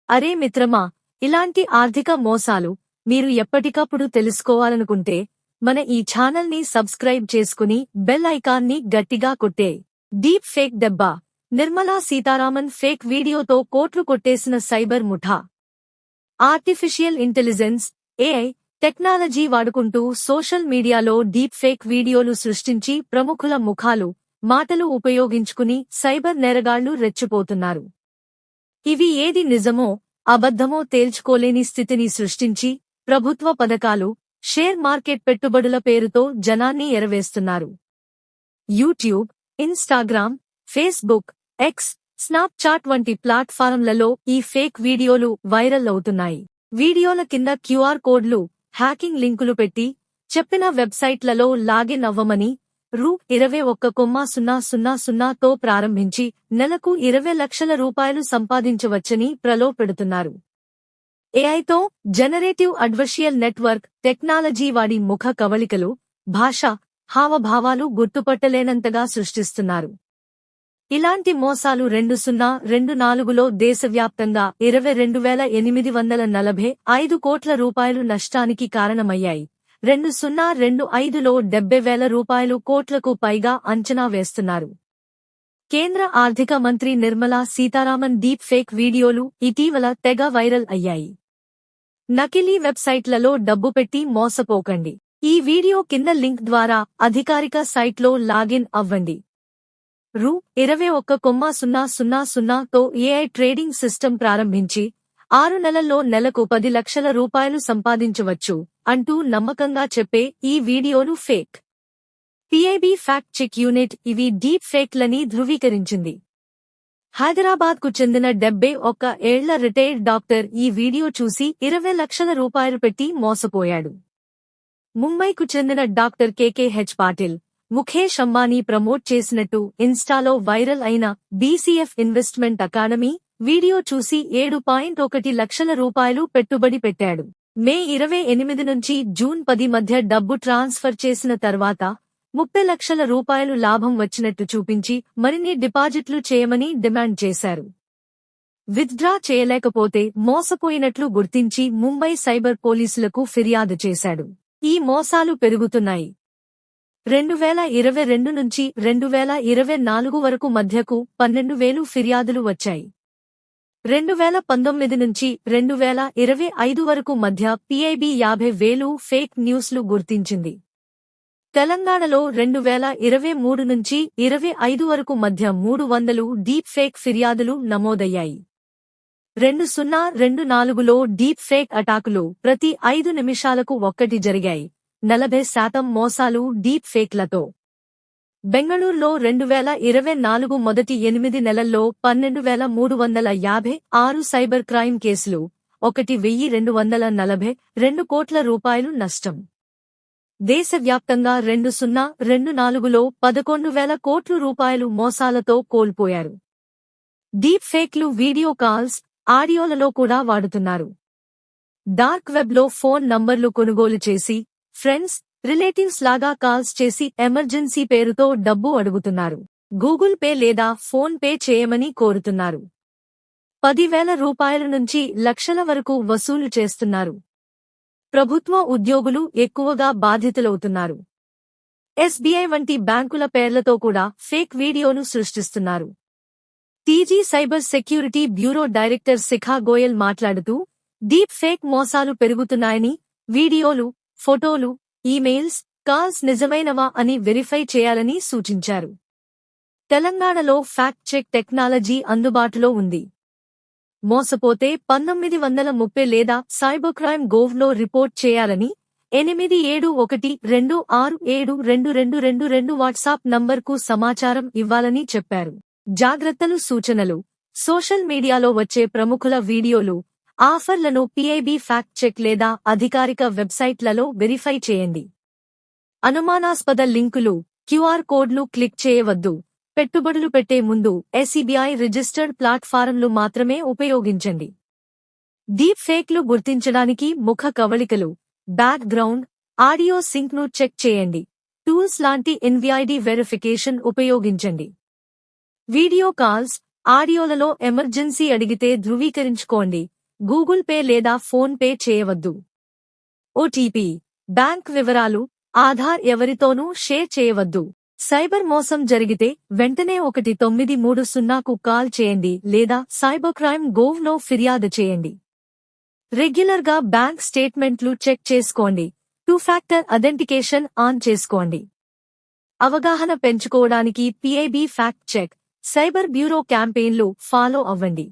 అరే మిత్రమా, ఇలాంటి ఆర్థిక మోసాలు మీరు ఎప్పటికప్పుడు తెలుసుకోవాలనుకుంటే మన ఈ ఛానల్ని సబ్స్క్రైబ్ చేసుకుని బెల్ ఐకాన్ని గట్టిగా కొట్టే. డీప్ ఫేక్ దెబ్బ. నిర్మలా సీతారామన్ ఫేక్ వీడియోతో కోట్లు కొట్టేసిన సైబర్ ముఠా. ఆర్టిఫిషియల్ ఇంటెలిజెన్స్ ఏఐ టెక్నాలజీ వాడుకుంటూ సోషల్ మీడియాలో డీప్ ఫేక్ వీడియోలు సృష్టించి ప్రముఖుల ముఖాలు, మాటలు ఉపయోగించుకుని సైబర్ నేరగాళ్లు రెచ్చిపోతున్నారు. ఇవి ఏది నిజమో అబద్ధమో తేల్చుకోలేని స్థితిని సృష్టించి ప్రభుత్వ పథకాలు, షేర్ మార్కెట్ పెట్టుబడుల పేరుతో జనాన్ని ఎరవేస్తున్నారు. YouTube, Instagram, Facebook, X, Snapchat వంటి ప్లాట్ఫారంలలో ఈ ఫేక్ వీడియోలు వైరల్ అవుతున్నాయి. వీడియోల కింద క్యూఆర్ కోడ్లు, హ్యాకింగ్ లింకులు పెట్టి చెప్పిన వెబ్సైట్లలో లాగిన్ అవ్వమని రూ21,000తో ప్రారంభించి నెలకు 20 లక్షల రూపాయలు సంపాదించవచ్చని ప్రలోభపెడుతున్నారు. ఏఐతో జనరేటివ్ అడ్వర్షియల్ నెట్వర్క్ టెక్నాలజీ వాడి ముఖ కవళికలు, భాష, హావభావాలు గుర్తుపట్టలేనంతగా సృష్టిస్తున్నారు. ఇలాంటి మోసాలు 2024లో దేశవ్యాప్తంగా 22,845 కోట్ల రూపాయలు నష్టానికి కారణమయ్యాయి. 2025లో 70,000 కోట్లకు పైగా అంచనా వేస్తున్నారు. కేంద్ర ఆర్థిక మంత్రి నిర్మలా సీతారామన్ డీప్ ఫేక్ వీడియోలు ఇటీవల తెగ వైరల్ అయ్యాయి. నకిలీ వెబ్సైట్లలో డబ్బు పెట్టి మోసపోకండి. ఈ వీడియో కింద లింక్ ద్వారా అధికారిక సైట్లో లాగిన్ అవ్వండి. రూ21,000తో ఏఐ ట్రేడింగ్ సిస్టమ్ ప్రారంభించి 6 నెలల్లో నెలకు 10 లక్షల రూపాయలు సంపాదించవచ్చు అంటూ నమ్మకంగా చెప్పే ఈ వీడియోలు fake. PIB fact check unit ఇవి డీప్ ఫేక్లని ధృవీకరించింది. హైదరాబాద్కు చెందిన 71 ఏళ్ల రిటైర్డ్ డాక్టర్ ఈ వీడియో చూసి 20 లక్షల రూపాయలు పెట్టి మోసపోయాడు. ముంబైకు చెందిన డాక్టర్ కేకేహెచ్ పాటిల్, ముఖేష్ అంబానీ ప్రమోట్ చేసినట్టు ఇన్స్టాలో వైరల్ అయిన బీసీఎఫ్ ఇన్వెస్ట్మెంట్ అకాడమీ వీడియో చూసి 7.1 లక్షల రూపాయలు పెట్టుబడి పెట్టాడు. మే 28 నుంచి జూన్ 10 మధ్య డబ్బు ట్రాన్స్ఫర్ చేసిన తర్వాత 30 లక్షల రూపాయలు లాభం వచ్చినట్టు చూపించి మరిన్ని డిపాజిట్లు చేయమని డిమాండ్ చేశారు. విత్డ్రా చేయలేకపోతే మోసపోయినట్లు గుర్తించి ముంబై సైబర్ పోలీసులకు ఫిర్యాదు చేశాడు. ఈ మోసాలు పెరుగుతున్నాయి. 2022 నుంచి 2024 వరకు మధ్యకు 12,000 ఫిర్యాదులు వచ్చాయి. 2019 నుంచి 2025 వరకు మధ్య పిఐబి 50,000 ఫేక్ న్యూస్లు గుర్తించింది. తెలంగాణలో 2023 నుంచి 25 వరకు మధ్య 300 డీప్ ఫేక్ ఫిర్యాదులు నమోదయ్యాయి. 2024లో డీప్ ఫేక్ అటాకులు ప్రతి 5 నిమిషాలకు 1 జరిగాయి. 40% మోసాలు డీప్ ఫేక్లతో. బెంగళూరులో 2024 మొదటి 8 నెలల్లో 12,356 సైబర్ క్రైమ్ కేసులు, 1,242 కోట్ల రూపాయలు నష్టం. దేశవ్యాప్తంగా 2024లో 11,000 కోట్ల రూపాయలు మోసాలతో కోల్పోయారు. డీప్ ఫేక్లు వీడియో కాల్స్, ఆడియోలలో కూడా వాడుతున్నారు. డార్క్ వెబ్లో ఫోన్ నంబర్లు కొనుగోలు చేసి ఫ్రెండ్స్, రిలేటివ్స్ లాగా కాల్స్ చేసి ఎమర్జెన్సీ పేరుతో డబ్బు అడుగుతున్నారు. గూగుల్ పే లేదా ఫోన్ పే చేయమని కోరుతున్నారు. 10,000 రూపాయల నుంచి లక్షల వరకు వసూలు చేస్తున్నారు. ప్రభుత్వ ఉద్యోగులు ఎక్కువగా బాధితులవుతున్నారు. ఎస్బీఐ వంటి బ్యాంకుల పేర్లతో కూడా ఫేక్ వీడియోను సృష్టిస్తున్నారు. TG cyber security bureau director Shikha Goyal మాట్లాడుతూ డీప్ ఫేక్ మోసాలు పెరుగుతున్నాయని, వీడియోలు, ఫోటోలు, ఈమెయిల్స్, కాల్స్ నిజమైనవా అని వెరిఫై చేయాలని సూచించారు. తెలంగాణలో ఫ్యాక్ట్ చెక్ టెక్నాలజీ అందుబాటులో ఉంది. మోసపోతే 1930 లేదా సైబర్క్రైమ్ గోవ్లో రిపోర్ట్ చేయాలని 8712672222 వాట్సాప్ నంబర్కు సమాచారం ఇవ్వాలని చెప్పారు. జాగ్రత్తలు సూచనలు. సోషల్ మీడియాలో వచ్చే ప్రముఖుల వీడియోలు, ఆఫర్లను పిఐబి ఫ్యాక్ట్ చెక్ లేదా అధికారిక వెబ్సైట్లలో వెరిఫై చేయండి. అనుమానాస్పద లింకులు, క్యూఆర్ కోడ్లు క్లిక్ చేయవద్దు. పెట్టుబడులు పెట్టే ముందు ఎస్బీఐ రిజిస్టర్డ్ ప్లాట్ఫారంలు మాత్రమే ఉపయోగించండి. డీప్ ఫేక్లు గుర్తించడానికి ముఖ కవళికలు, బ్యాక్ గ్రౌండ్, ఆడియో సింక్ను చెక్ చేయండి. టూల్స్ లాంటి ఎన్విఐడి వెరిఫికేషన్ ఉపయోగించండి. వీడియో కాల్స్, ఆడియోలలో ఎమర్జెన్సీ అడిగితే ధృవీకరించుకోండి. గూగుల్ పే లేదా ఫోన్ పే చేయవద్దు. ఓటీపీ, బ్యాంక్ వివరాలు, ఆధార్ ఎవరితోనూ షేర్ చేయవద్దు. సైబర్ మోసం జరిగితే వెంటనే 1930కు కాల్ చేయండి లేదా cybercrime.gov.in ఫిర్యాదు చేయండి. రెగ్యులర్గా బ్యాంక్ స్టేట్మెంట్లు చెక్ చేసుకోండి. 2-ఫ్యాక్టర్ అథెంటికేషన్ ఆన్ చేసుకోండి. అవగాహన పెంచుకోవడానికి PIB fact check, cyber bureau క్యాంపెయిన్లు ఫాలో అవ్వండి.